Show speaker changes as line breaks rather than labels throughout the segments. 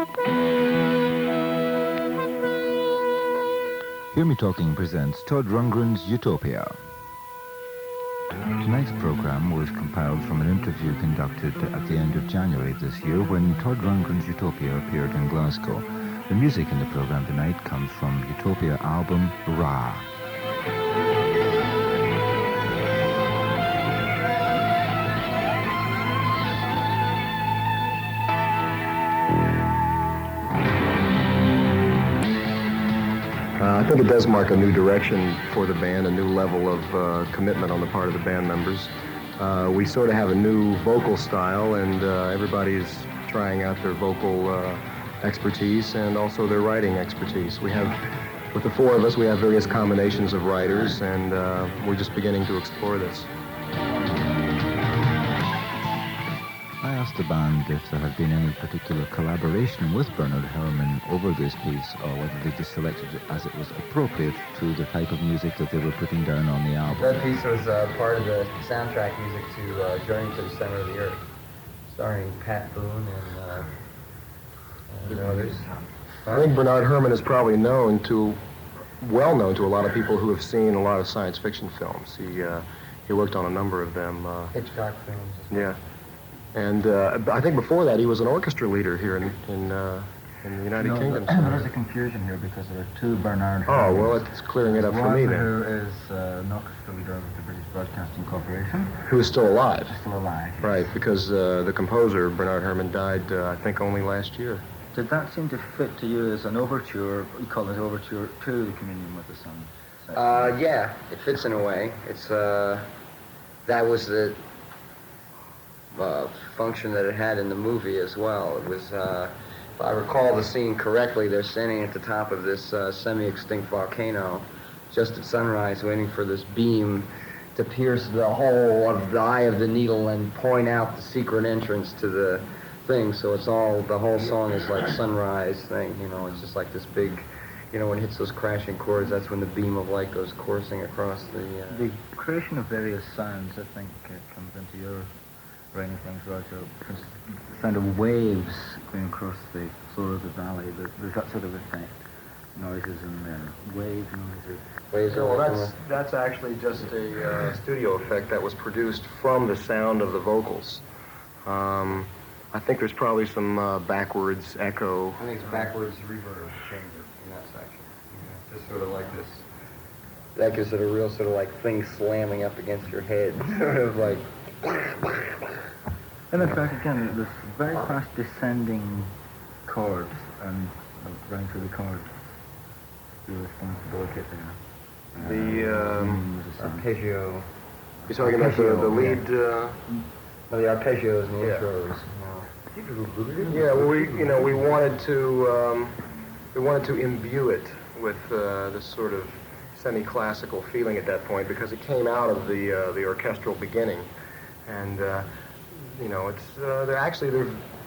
Hear Me Talking presents Todd Rundgren's Utopia. Tonight's program was compiled from an interview conducted at the end of January this year when Todd Rundgren's Utopia appeared in Glasgow. The music in the program tonight comes from Utopia album Ra.
I think it does mark a new direction for the band, a new level of commitment on the part of the band members. We sort of have a new vocal style, and everybody's trying out their vocal expertise and also their writing expertise. We have, with the four of us, we have various combinations of writers, and we're just beginning to explore this.
I asked the band if there had been any particular collaboration with Bernard Herrmann over this piece, or whether they just selected it as it was appropriate to the type of music that they were putting down on the album.
That piece was part of the soundtrack music to Journey to the Center of the Earth, starring Pat Boone and others.
I think Bernard Herrmann is probably well known to a lot of people who have seen a lot of science fiction films. He worked on a number of them.
Hitchcock films.
Yeah. And I think before that he was an orchestra leader here in the United Kingdom.
There is a confusion here because there are two Bernard Herrmanns.
Oh, well, it's clearing it up for me then.
One who is an orchestra leader of the British Broadcasting Corporation.
Who is still alive.
Still alive. Yes.
Right, because the composer, Bernard Herrmann, died, I think, only last year.
Did that seem to fit to you as an overture, you call it overture, to the Communion with the Sun?
Yeah, it fits in a way. It's, that was the function that it had in the movie as well. It was, if I recall the scene correctly, they're standing at the top of this semi-extinct volcano just at sunrise waiting for this beam to pierce the hole of the eye of the needle and point out the secret entrance to the thing. So it's all, the whole song is like sunrise thing, it's just like this big, when it hits those crashing chords, that's when the beam of light goes coursing across the...
The creation of various sounds, I think, comes into your writing things, Roger. For instance, the sound of waves going across the floor of the valley, there's that sort of effect. Noises in there, wave noises.
Waves.
Well, that's actually just a studio effect that was produced from the sound of the vocals. I think there's probably some backwards echo.
I think it's backwards reverb chamber in that section. Just sort of like this. That gives it a real sort of like thing slamming up against your head, sort of like.
And in fact, again, this very fast descending chords and running through the chords, the responsibility there.
The arpeggio.
You're talking about the lead?
The arpeggios and the intros.
Yeah, well, we wanted to imbue it with this sort of semi-classical feeling at that point because it came out of the orchestral beginning. And,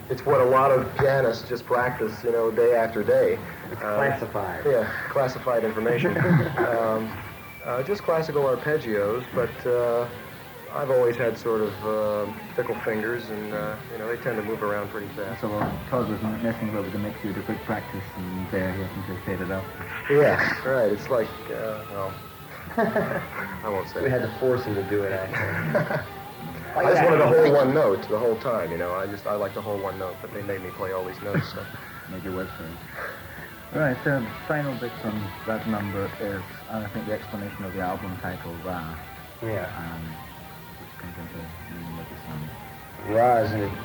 it's what a lot of pianists just practice, day after day.
It's classified.
Yeah, classified information. Just classical arpeggios, but I've always had sort of fickle fingers, and, they tend to move around pretty fast.
So Todd was messing about with the mix, you did a quick practice, and there he hasn't just faded up.
Yeah, right. It's like, I won't say.
We had to force him to do it, actually.
I just wanted to hold one note the whole time, I like to hold one note, but they made me play all these notes, so.
Make your web series. Right, the final bit on that number is, I think, the explanation of the album title, Ra.
Yeah.
Which comes into Meaning of the Sun.
Ra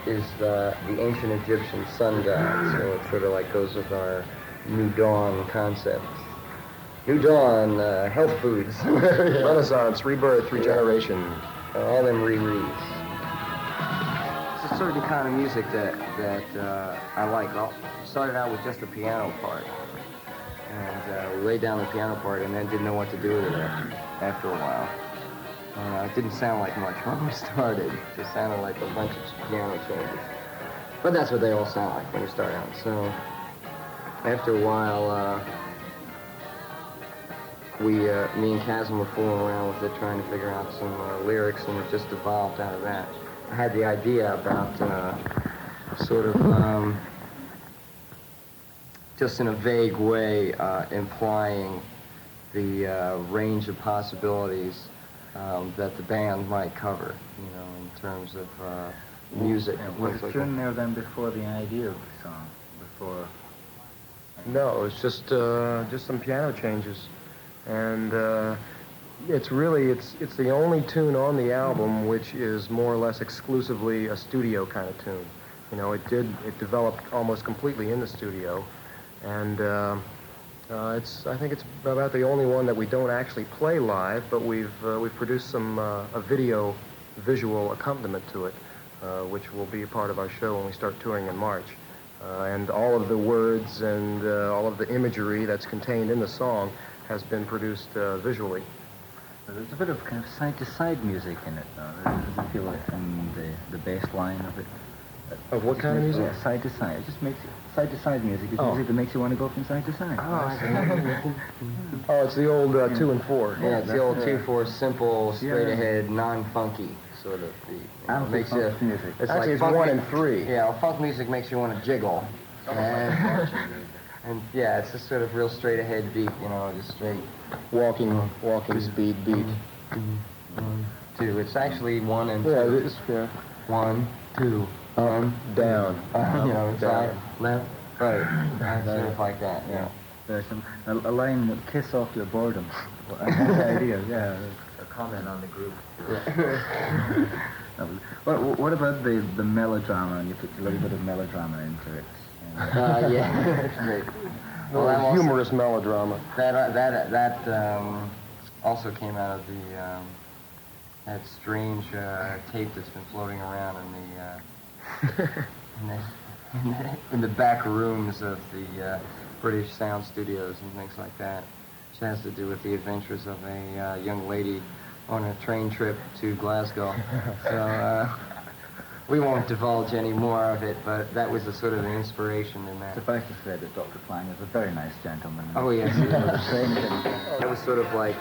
is the ancient Egyptian sun god, so it sort of like goes with our New Dawn concept. New Dawn, health foods.
Renaissance, rebirth, regeneration.
All them rereads. It's a certain kind of music that I like. I started out with just the piano part, and we laid down the piano part, and then didn't know what to do with it after a while. It didn't sound like much when we started. It just sounded like a bunch of piano changes. But that's what they all sound like when you start out. So after a while, me and Kasim were fooling around with it, trying to figure out some lyrics, and it just evolved out of that. I had the idea about sort of just in a vague way, implying the range of possibilities that the band might cover, in terms of music.
Was it tune there then before the idea of the song? Before?
No, it's just some piano changes, and it's the only tune on the album which is more or less exclusively a studio kind of tune. It developed almost completely in the studio, and I think it's about the only one that we don't actually play live, but we've produced some a visual accompaniment to it, which will be a part of our show when we start touring in March. And all of the words and all of the imagery that's contained in the song has been produced visually.
There's a bit of kind of side-to-side music in it, though. Does it feel like in the bass line of it?
Of what kind of music?
Yeah, side-to-side. It just makes side-to-side music. It's music that makes you want to go from side to side.
Oh, it's the old 2 and 4.
Yeah, it's the old 2/4, simple, straight-ahead, non-funky sort of beat. Makes you.
Music.
It's actually, it's 1 and 3.
Yeah, funk music makes you want to jiggle. And yeah, it's just sort of real straight-ahead beat, just straight.
Walking speed beat.
1, 2. It's actually 1 and 2.
Yeah, it is. Yeah.
1, 2.
Up, down.
It's like left, right. Sort of like that. Yeah.
There's a line that kiss off your boredom. That's the idea. Yeah.
A comment on the group.
What about the melodrama? You put a little bit of melodrama into it.
Yeah.
Well, humorous melodrama.
That also came out of that strange tape that's been floating around in the back rooms of the British sound studios and things like that, which has to do with the adventures of a young lady on a train trip to Glasgow. So we won't divulge any more of it, but that was a sort of an inspiration in that.
Suffice to say that Dr. Klang is a very nice gentleman.
Oh, yes. That was sort of like...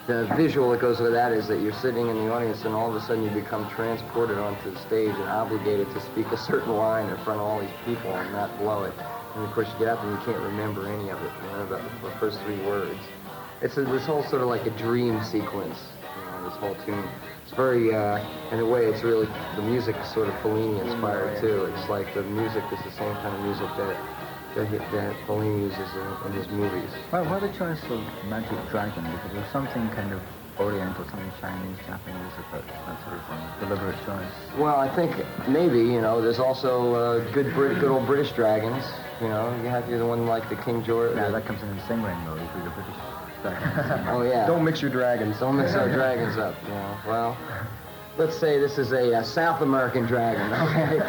the visual that goes with that is that you're sitting in the audience and all of a sudden you become transported onto the stage and obligated to speak a certain line in front of all these people and not blow it. And of course you get up and you can't remember any of it, about the first 3 words. It's this whole sort of like a dream sequence, this whole tune. It's very, in a way, it's really, the music is sort of Fellini inspired too. It's like the music is the same kind of music that Fellini uses in his movies.
Why the choice of Magic Dragon? Because there's something kind of Oriental, something Chinese, Japanese about that sort of thing. Deliberate choice.
Well, I think maybe, there's also good old British dragons. You have the one like the King George.
Yeah, that comes in Singring though, usually the British dragons.
Oh yeah.
Don't mix your dragons.
Don't mix our dragons up. Well, let's say this is a South American dragon. Okay.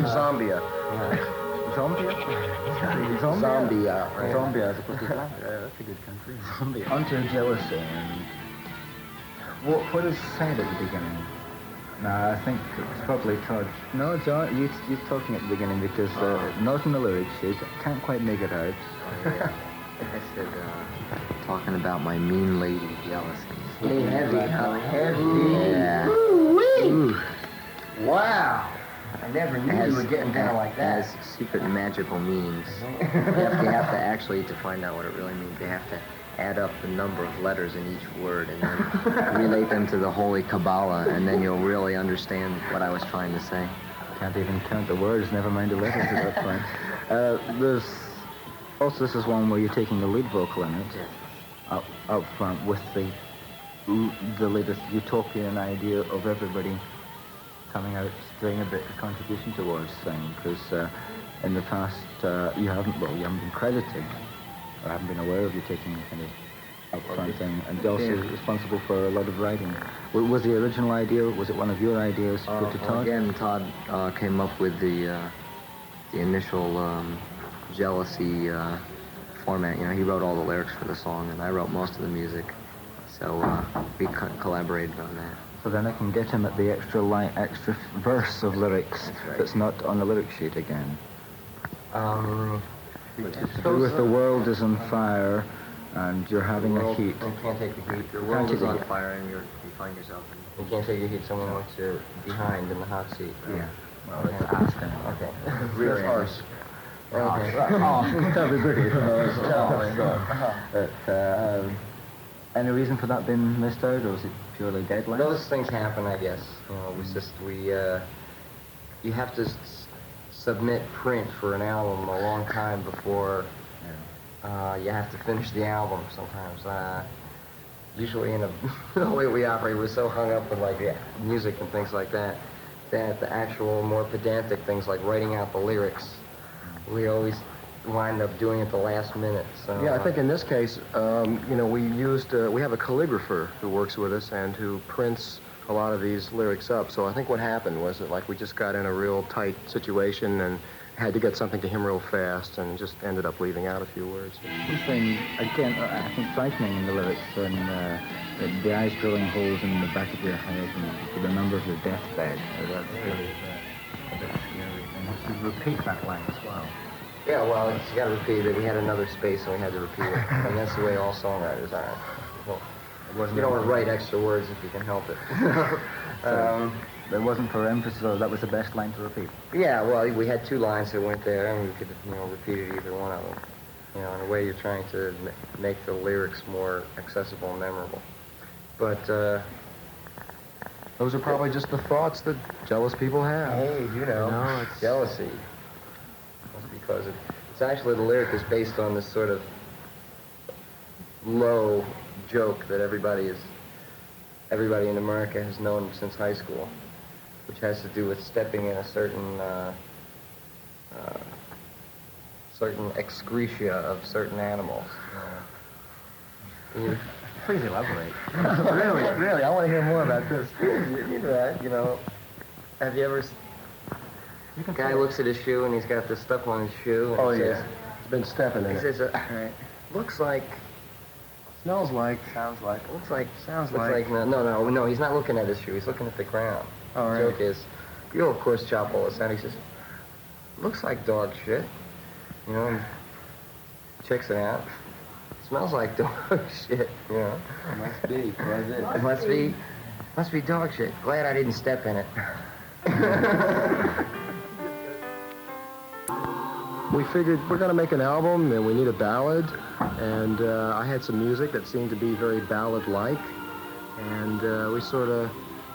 Zambia.
Yeah.
Zambia?
Zambia.
Right. Zambia as opposed to Zambia. Yeah, that's a good country. Zambia. Onto jealousy. And what is said at the beginning? No, I think it's probably Todd. No, John, you're talking at the beginning because not in the lyrics sheet. Can't quite make it out.
I said, talking about my mean lady jealousy.
Hey, heavy. Heavy.
Yeah.
Ooh. Wow. I never knew you were getting down like that.
It has secret magical meanings. You have to actually, to find out what it really means, they have to add up the number of letters in each word and then relate them to the Holy Kabbalah, and then you'll really understand what I was trying to say.
Can't even count the words, never mind the letters at that point. There's also, this is one where you're taking the lead vocal in it, up front with the latest utopian idea of everybody coming out, doing a bit of contribution towards things, because in the past you haven't been credited, or haven't been aware of you taking the kind of upfront thing, and also responsible for a lot of writing. Was the original idea, was it one of your ideas put to Todd?
Again, Todd came up with the initial jealousy format. He wrote all the lyrics for the song, and I wrote most of the music, so we collaborated on that.
So then I can get him at the extra verse of lyrics that's not on the lyric sheet again. To do with the world is on fire and you're having a heat.
You can't take the heat.
Your world is on fire and you find yourself in...
You can't take the heat. Someone wants you behind in the hot seat.
Yeah. Well, it's asking.
Okay.
Really harsh.
Terribly British. Any reason for that being missed out, or was it purely deadline?
Those things happen, I guess. You know, it was just you have to submit print for an album a long time before you have to finish the album. Sometimes, usually the way we operate, we're so hung up with like music and things like that, that the actual more pedantic things like writing out the lyrics, we always wind up doing it the last minute. So
yeah, I think in this case, you know, we have a calligrapher who works with us and who prints a lot of these lyrics up. So I think what happened was that like we just got in a real tight situation and had to get something to him real fast and just ended up leaving out a few words.
Something, again, I think frightening in the lyrics when the eyes drilling holes in the back of your head and the number of your deathbed. That's really a bit scary. And you should repeat that line as well.
yeah, well, you got to repeat it. We had another space and we had to repeat it, and that's the way all songwriters are. Well, you don't want to write extra words if you can help it.
That wasn't for emphasis, or that was the best line to repeat?
Yeah, well, we had two lines that went there, and we could, you know, repeat it either one of them. You know, in a way you're trying to make the lyrics more accessible and memorable. But,
Those are probably just the thoughts that jealous people have.
hey, you know, it's jealousy. That's because it's actually, the lyric is based on this sort of low joke that everybody in America has known since high school, which has to do with stepping in a certain excretia of certain animals.
Please elaborate.
Really, I want to hear more about this. You know, have you ever... A guy looks at his shoe and he's got this stuff on his shoe. And
Yeah, he's been stepping in
He
it.
says, looks like...
Smells like.
Sounds like. Looks like.
Sounds
Looks
like.
No, he's not looking at his shoe. He's looking at the ground.
All right.
The joke is, you'll of course chop all this out. He says, looks like dog shit. You know, and checks it out. Smells like dog shit, you know.
Must be.
It must be dog shit. Glad I didn't step in it.
We figured we're going to make an album and we need a ballad, and I had some music that seemed to be very ballad-like, and we sort of,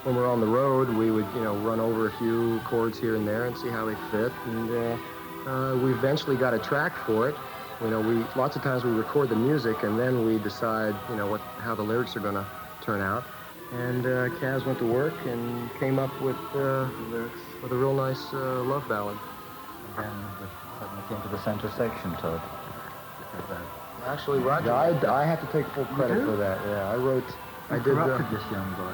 when we're on the road, we would, you know, run over a few chords here and there and see how they fit, and we eventually got a track for it. You know, lots of times we record the music and then we decide, you know, how the lyrics are going to turn out, and Kaz went to work and came up with a real nice love ballad.
And then suddenly came to the center section, Todd.
Actually, Roger, I have to take full credit for that. Yeah, I did.
Corrupted this young boy.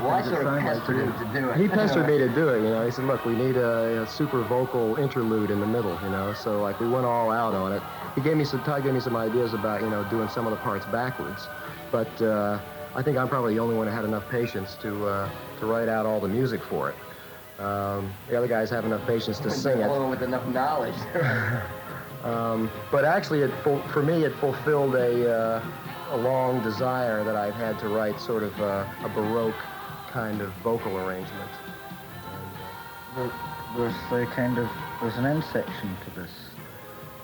Well, I sort of pestered him to do it.
He pestered me to do it, you know. He said, look, we need a super vocal interlude in the middle, you know. So, like, we went all out on it. Todd gave me some ideas about, you know, doing some of the parts backwards. But I think I'm probably the only one who had enough patience to write out all the music for it. The other guys have enough patience to sing it.
With enough knowledge.
But actually, for me, it fulfilled a long desire that I've had to write sort of a Baroque kind of vocal arrangement.
There's an end section to this,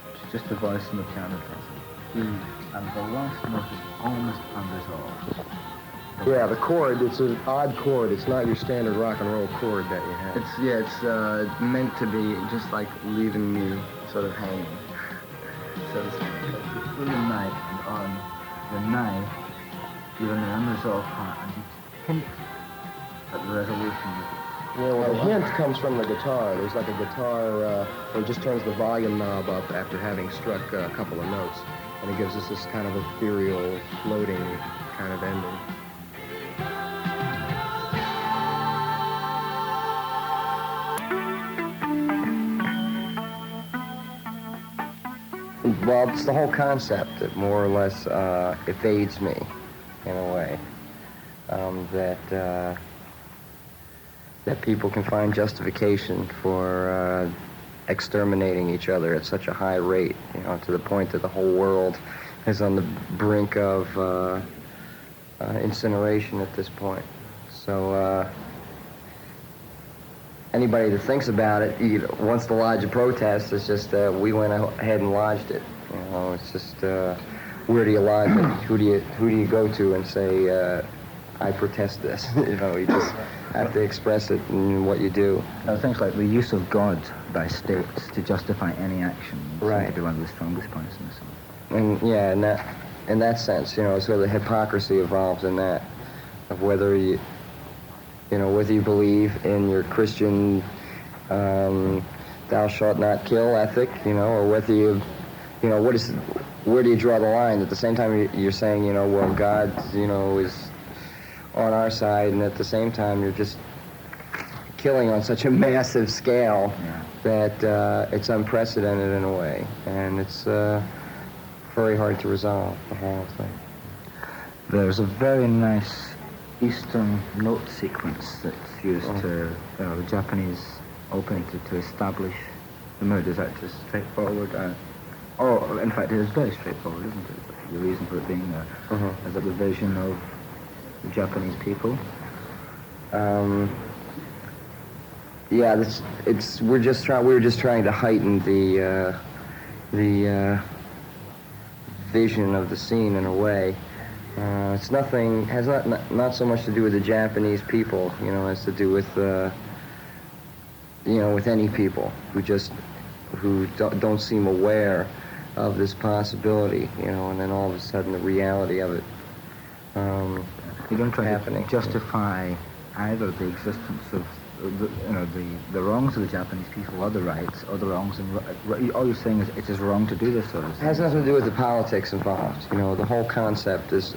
which is just the voice and the piano does. And the last note is almost unresolved.
Yeah, the chord, it's an odd chord. It's not your standard rock and roll chord that you have.
It's meant to be just like leaving you sort of hanging.
So it's through the knife and on the knife, you're in the unresolved part, and you hint at the resolution of it.
Yeah, well, the hint comes from the guitar. There's like a guitar where it just turns the volume knob up after having struck a couple of notes, and it gives us this kind of ethereal, floating kind of ending.
Well, it's the whole concept that more or less evades me, in a way. That people can find justification for exterminating each other at such a high rate, you know, to the point that the whole world is on the brink of incineration at this point. So anybody that thinks about it, wants to lodge a protest, it's just we went ahead and lodged it. You know, it's just where do you lodge it? Who do you go to and say I protest this? You know, you just have to express it in what you do.
Things like the use of God by states to justify any action seem to be one of the strongest points in the song.
And yeah, in that sense, you know, it's where the hypocrisy evolves in that, of whether you believe in your Christian thou shalt not kill ethic, you know, or whether where do you draw the line? At the same time, you're saying, you know, well, God, you know, is on our side, and at the same time, you're just killing on such a massive scale that it's unprecedented in a way, and it's very hard to resolve the whole thing.
There's a very nice Eastern note sequence that's used to, the Japanese opening to establish the mood. Is that just straightforward? In fact, it is very straightforward, isn't it? The reason for it being there. Is that the vision of the Japanese people?
Yeah, we were just trying to heighten the vision of the scene in a way. It's has not so much to do with the Japanese people, you know, as to do with with any people who don't seem aware of this possibility, you know, and then all of a sudden the reality of it
you don't try
happening.
To justify either the existence of the wrongs of the Japanese people, or the rights, or the wrongs. All you're saying is it is wrong to do this sort of thing.
It has nothing to do with the politics involved. You know, the whole concept is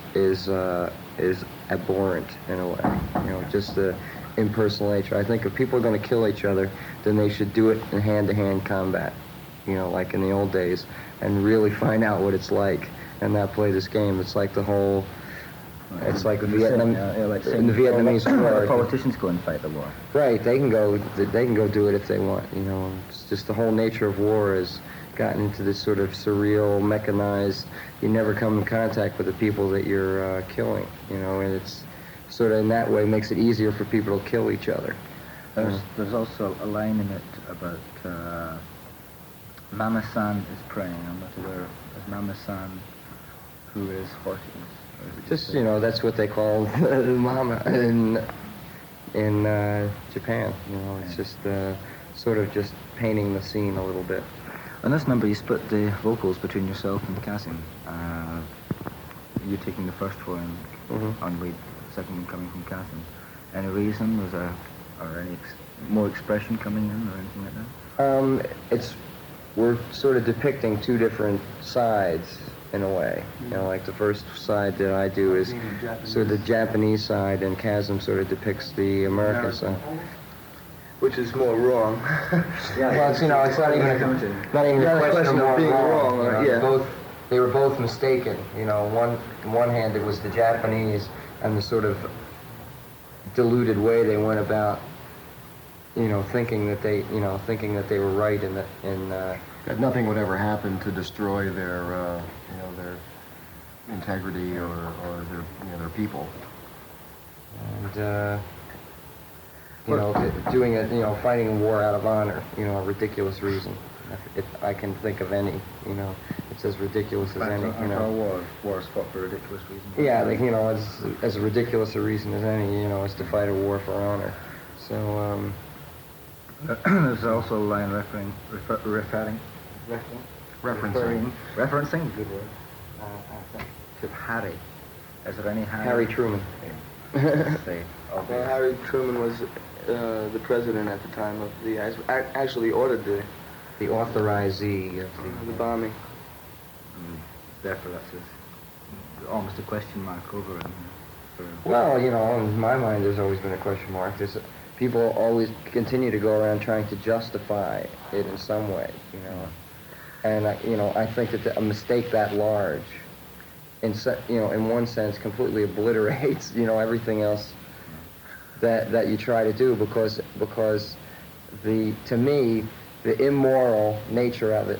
abhorrent in a way. You know, just the impersonal nature. I think if people are going to kill each other, then they should do it in hand-to-hand combat. You know, like in the old days, and really find out what it's like, and not play this game. It's like the whole. It's like the Vietnamese War.
The politicians go and fight the war.
Right, they can go do it if they want. You know, it's just the whole nature of war has gotten into this sort of surreal, mechanized. You never come in contact with the people that you're killing. You know, and it's sort of in that way makes it easier for people to kill each other.
There's also a line in it about Mama-san is praying. I'm not aware of Mama-san, who is 40.
Just, you know, that's what they call mama in Japan. You know, it's just sort of just painting the scene a little bit.
On this number, you split the vocals between yourself and Kasim. You taking the first one on lead, the second one coming from Kasim. Any reason? Was there any more expression coming in or anything like that?
We're sort of depicting two different sides. In a way, you know, like the first side that I do is sort of the Japanese side, and Kasim sort of depicts the American side,
which is more wrong.
Well, it's, you know, it's not even a question of being wrong. You know, they were both mistaken. You know, on one hand it was the Japanese and the sort of deluded way they went about, you know, thinking that they were right in
that nothing would ever happen to destroy their integrity or their people.
And fighting a war out of honor, you know, a ridiculous reason. I can think of any, you know, it's as ridiculous as any, you know.
Wars fought for ridiculous reasons.
Yeah, you know, as ridiculous a reason as any, you know, is to fight a war for honor. So,
there's also a line referencing, good word, to Harry. Is there any Harry?
Harry Truman.
Harry Truman was the president at the time of actually ordered
the authorizee of
the bombing.
Therefore, that's almost a question mark over it.
Well, you know, in my mind, there's always been a question mark. People always continue to go around trying to justify it in some way, you know. And I think that a mistake that large, in one sense, completely obliterates, you know, everything else that you try to do, because to me the immoral nature of it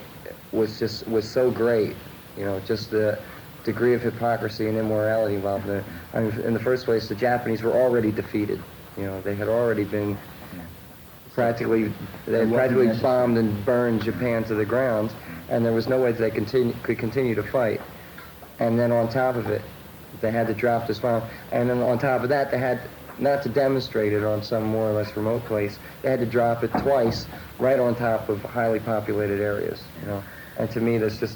was so great, you know, just the degree of hypocrisy and immorality involved in it. I mean, in the first place, the Japanese were already defeated. You know, they had already been practically bombed and burned Japan to the ground, and there was no way they could continue to fight. And then on top of it, they had to drop this bomb. And then on top of that, they had not to demonstrate it on some more or less remote place. They had to drop it twice, right on top of highly populated areas. And to me, that's
the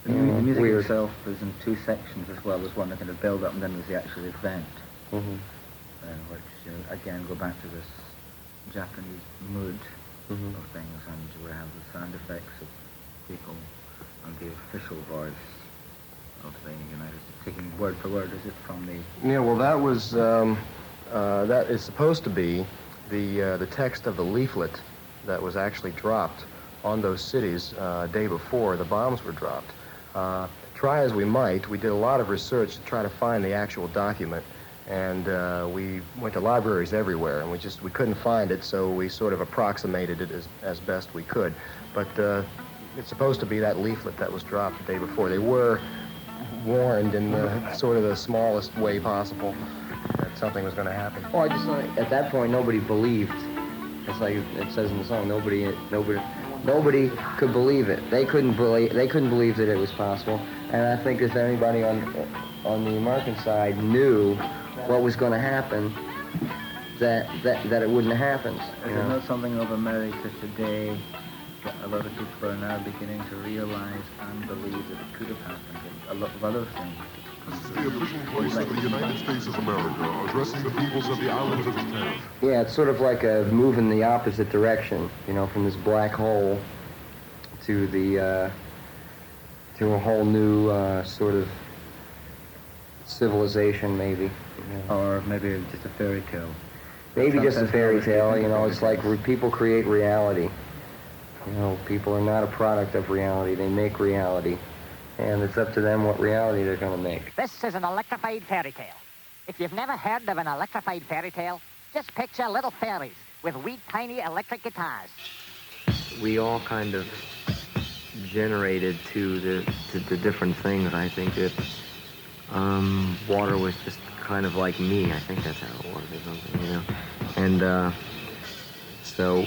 music
weird.
itself is in two sections as well. There's one that kind of build up, and then there's the actual event, which again go back to this Japanese mood of things, and we have the sound effects of people and the official voice of the United States, taking word for word. Is it from the?
Yeah, well, that was that is supposed to be the text of the leaflet that was actually dropped on those cities day before the bombs were dropped. Try as we might, we did a lot of research to try to find the actual document, and we went to libraries everywhere, and we couldn't find it, so we sort of approximated it as best we could. But it's supposed to be that leaflet that was dropped the day before. They were warned in sort of the smallest way possible that something was going to happen.
Well, at that point, nobody believed. It's like it says in the song. Nobody could believe it. They couldn't believe that it was possible. And I think if anybody on the American side knew what was going to happen, that it wouldn't have happened.
Is it not something of America today that a lot of people are now beginning to realize and believe that it could have happened, and a lot of other things?
This is the official voice of the United States of America, addressing the peoples of the islands of Japan.
Yeah, it's sort of like a move in the opposite direction, from this black hole to to a whole new sort of civilization, maybe.
Or maybe just a fairy tale.
Maybe just a fairy tale, it's like people create reality. People are not a product of reality, they make reality. And it's up to them what reality they're going to make.
This is an electrified fairy tale. If you've never heard of an electrified fairy tale, just picture little fairies with wee tiny electric guitars.
We all kind of generated to the different things. I think that water was just kind of like me. I think that's how it was or something, And so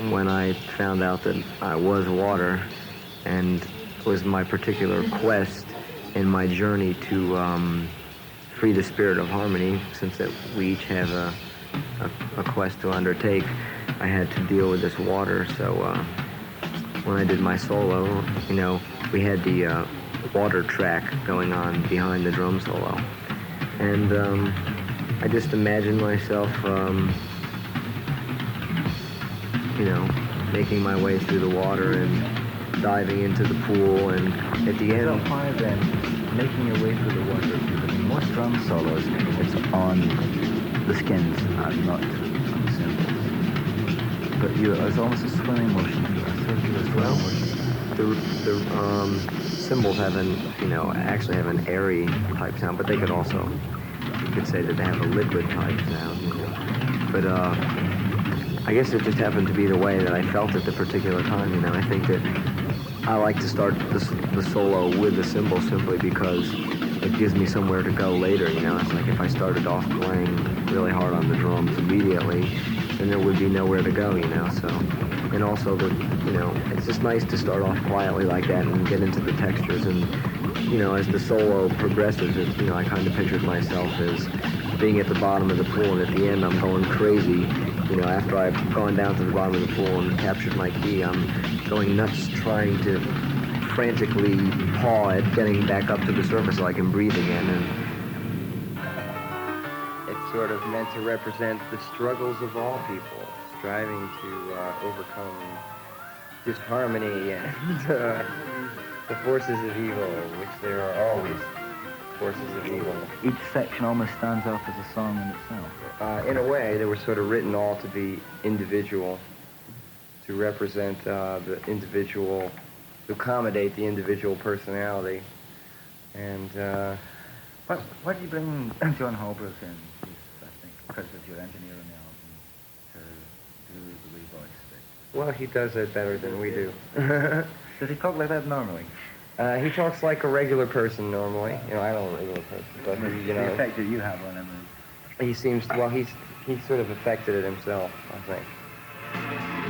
when I found out that I was water and was my particular quest in my journey to free the spirit of harmony, since that we each have a quest to undertake, I had to deal with this water. So when I did my solo, we had the water track going on behind the drum solo. And I just imagined myself, making my way through the water and diving into the pool, and at the end...
So why then, making your way through the water, because in most drum solos, it's on the skins and not on the cymbals. But it's almost a swimming motion, a circular swimming motion.
The cymbals actually have an airy type sound, but they could also, you could say that they have a liquid type sound, But I guess it just happened to be the way that I felt at the particular time, I think that I like to start the solo with the cymbal simply because it gives me somewhere to go later, It's like if I started off playing really hard on the drums immediately, then there would be nowhere to go, So, and also it's just nice to start off quietly like that and get into the textures. And, as the solo progresses, I kind of pictured myself as being at the bottom of the pool, and at the end I'm going crazy. After I've gone down to the bottom of the pool and captured my key, I'm going nuts trying to frantically paw at getting back up to the surface so I can breathe again. And
it's sort of meant to represent the struggles of all people, striving to overcome disharmony and the forces of evil, which there are always forces of evil.
Each section almost stands off as a song in itself.
In a way, they were sort of written all to be individual, to represent the individual, to accommodate the individual personality. And
why do you bring John Holbrook in? He's, I think, because of your engineer on the album, to do the wee voice thing.
Well, he does it better than we do.
Does he talk like that normally?
He talks like a regular person normally. I don't know a regular person, but
The effect that you have on him is
he seems, well, he sort of affected it himself, I think.